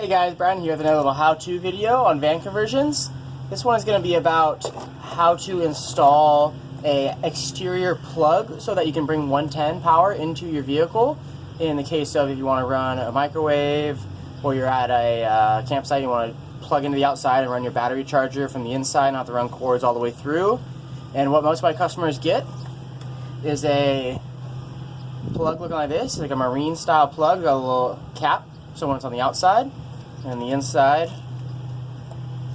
Hey guys, Brian here with another little how-to video on van conversions. This one is going to be about how to install a exterior plug so that you can bring 110 power into your vehicle in the case of if you want to run a microwave or you're at a campsite, you want to plug into the outside and run your battery charger from the inside, not have to run cords all the way through. And what most of my customers get is a plug looking like this, like a marine style plug, got a little cap. So when it's on the outside and the inside,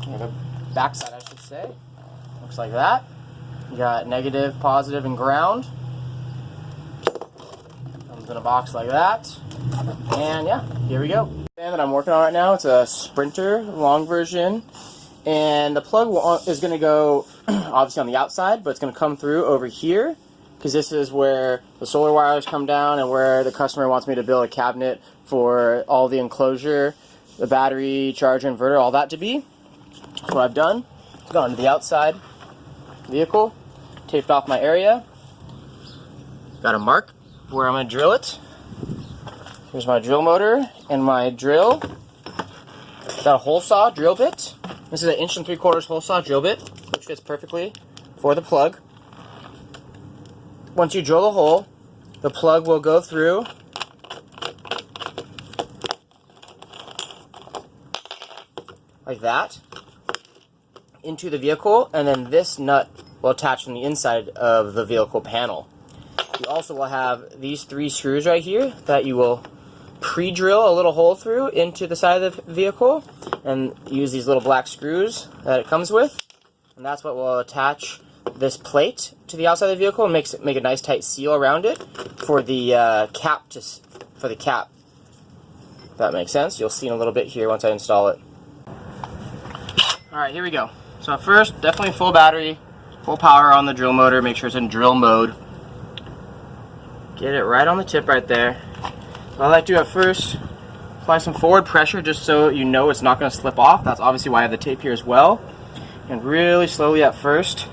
or the back side I should say, looks like that. You got negative, positive, and ground. Comes in a box like that. And yeah, here we go. The fan that I'm working on right now, it's a Sprinter long version. And the plug is going to go obviously on the outside, but it's going to come through over here, because this is where the solar wires come down and where the customer wants me to build a cabinet for all the enclosure, the battery, charger, inverter, all that to be. So what I've done, gone to the outside vehicle, taped off my area, got a mark where I'm going to drill it. Here's my drill motor and my drill. Got a hole saw drill bit. This is an 1 3/4 hole saw drill bit, which fits perfectly for the plug. Once you drill the hole, the plug will go through like that into the vehicle, and then this nut will attach from the inside of the vehicle panel. You also will have these 3 screws right here that you will pre-drill a little hole through into the side of the vehicle, and use these little black screws that it comes with, and that's what will attach this plate to the outside of the vehicle and make a nice tight seal around it for the cap for the cap. If that makes sense. You'll see in a little bit here once I install it. Alright, here we go. So first, definitely full battery, full power on the drill motor. Make sure it's in drill mode. Get it right on the tip right there. What I like to do at first, apply some forward pressure just so you know it's not going to slip off. That's obviously why I have the tape here as well. And really slowly at first,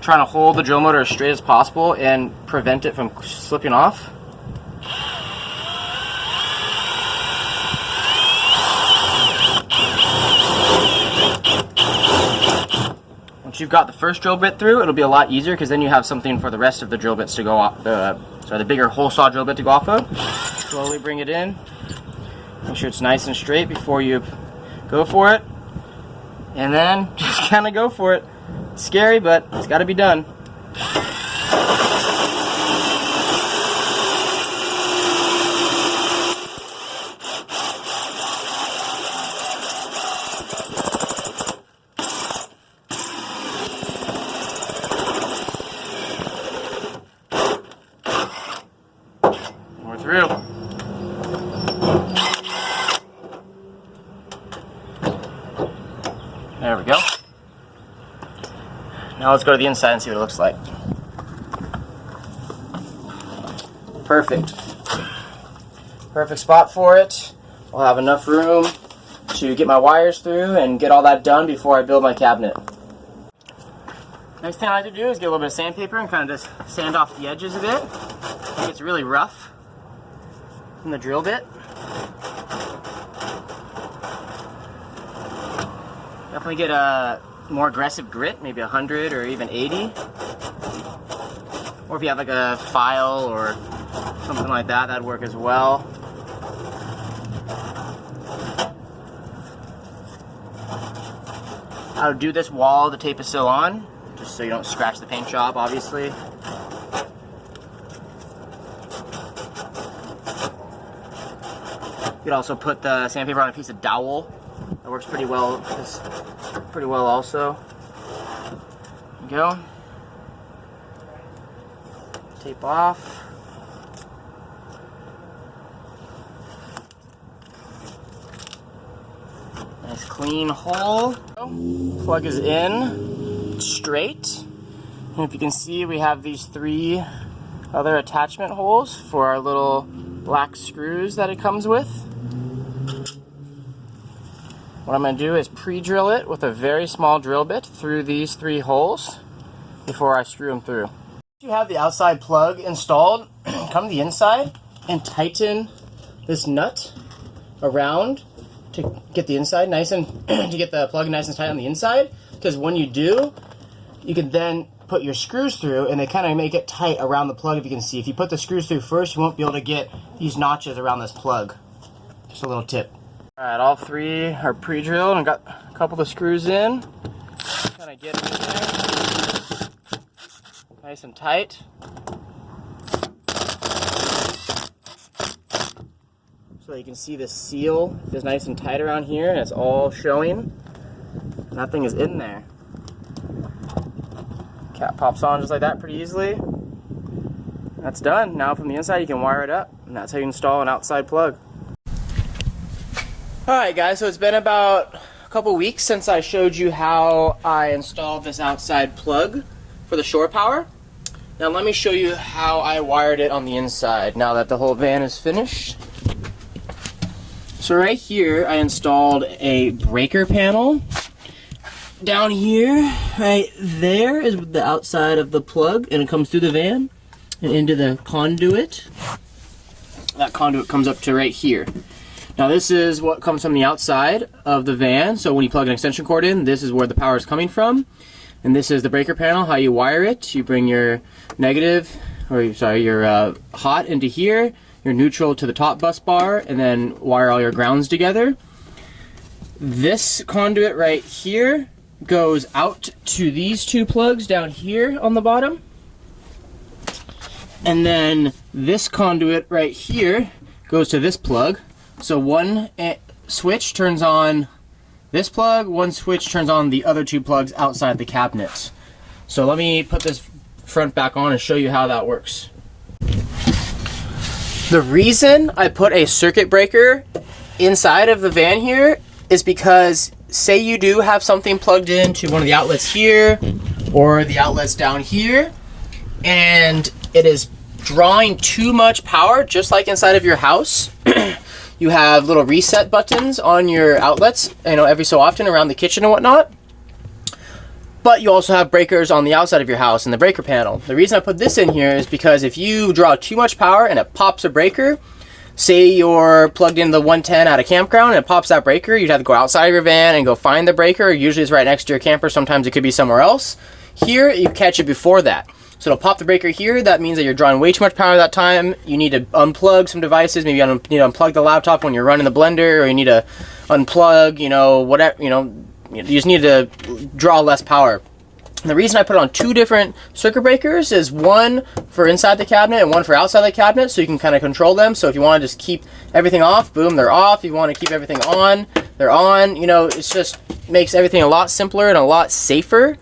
trying to hold the drill motor as straight as possible and prevent it from slipping off. Once you've got the first drill bit through, it'll be a lot easier because then you have something for the rest of the drill bits to go off, the bigger hole saw drill bit to go off of. Slowly bring it in. Make sure it's nice and straight before you go for it. And then just kind of go for it. Scary, but it's got to be done. We're through. There we go. Now let's go to the inside and see what it looks like. Perfect. Perfect spot for it. I'll have enough room to get my wires through and get all that done before I build my cabinet. Next thing I like to do is get a little bit of sandpaper and kind of just sand off the edges a bit. It gets really rough from the drill bit. Definitely get a more aggressive grit, maybe 100 or even 80. Or if you have like a file or something like that, that'd work as well. I would do this while the tape is still on, just so you don't scratch the paint job, obviously. You could also put the sandpaper on a piece of dowel. That works pretty well. Also. There you go. Tape off. Nice clean hole. Plug is in straight. And if you can see, we have these 3 other attachment holes for our little black screws that it comes with. What I'm going to do is pre-drill it with a very small drill bit through these 3 holes before I screw them through. Once you have the outside plug installed, come to the inside and tighten this nut around to get the inside nice and to get the plug nice and tight on the inside, because when you do, you can then put your screws through and they kind of make it tight around the plug. If you can see, if you put the screws through first, you won't be able to get these notches around this plug. Just a little tip. Alright, all three are pre-drilled and got a couple of screws in. Kind of get it in there. Nice and tight. So you can see the seal is nice and tight around here, and it's all showing. And that thing is in there. Cap pops on just like that pretty easily. That's done. Now from the inside you can wire it up, and that's how you install an outside plug. Alright guys, so it's been about a couple weeks since I showed you how I installed this outside plug for the shore power. Now let me show you how I wired it on the inside now that the whole van is finished. So right here I installed a breaker panel. Down here, right there, is the outside of the plug, and it comes through the van and into the conduit. That conduit comes up to right here. Now this is what comes from the outside of the van, so when you plug an extension cord in, this is where the power is coming from. And this is the breaker panel, how you wire it. You bring your negative, or sorry, your hot into here, your neutral to the top bus bar, and then wire all your grounds together. This conduit right here goes out to these two plugs down here on the bottom. And then this conduit right here goes to this plug. So one switch turns on this plug, one switch turns on the other two plugs outside the cabinet. So let me put this front back on and show you how that works. The reason I put a circuit breaker inside of the van here is because say you do have something plugged into one of the outlets here or the outlets down here, and it is drawing too much power, just like inside of your house. You have little reset buttons on your outlets, you know, every so often around the kitchen and whatnot. But you also have breakers on the outside of your house in the breaker panel. The reason I put this in here is because if you draw too much power and it pops a breaker, say you're plugged in the 110 at a campground and it pops that breaker, you'd have to go outside of your van and go find the breaker. Usually it's right next to your camper. Sometimes it could be somewhere else. Here, you catch it before that. So it'll pop the breaker here. That means that you're drawing way too much power at that time. You need to unplug some devices. Maybe you need to unplug the laptop when you're running the blender, or you need to unplug, you know, whatever, you know, you just need to draw less power. And the reason I put on two different circuit breakers is one for inside the cabinet and one for outside the cabinet, so you can kind of control them. So if you want to just keep everything off, boom, they're off. If you want to keep everything on, they're on. You know, it's just makes everything a lot simpler and a lot safer.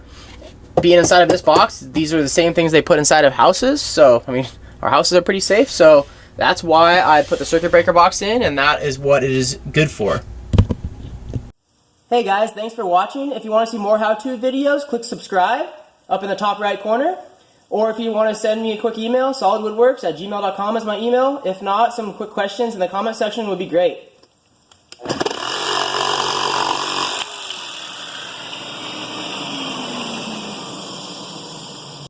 Being inside of this box, these are the same things they put inside of houses. So, I mean, our houses are pretty safe. So that's why I put the circuit breaker box in, and that is what it is good for. Hey guys, thanks for watching. If you want to see more how-to videos, click subscribe up in the top right corner. Or if you want to send me a quick email, solidwoodworks@gmail.com is my email. If not, some quick questions in the comment section would be great.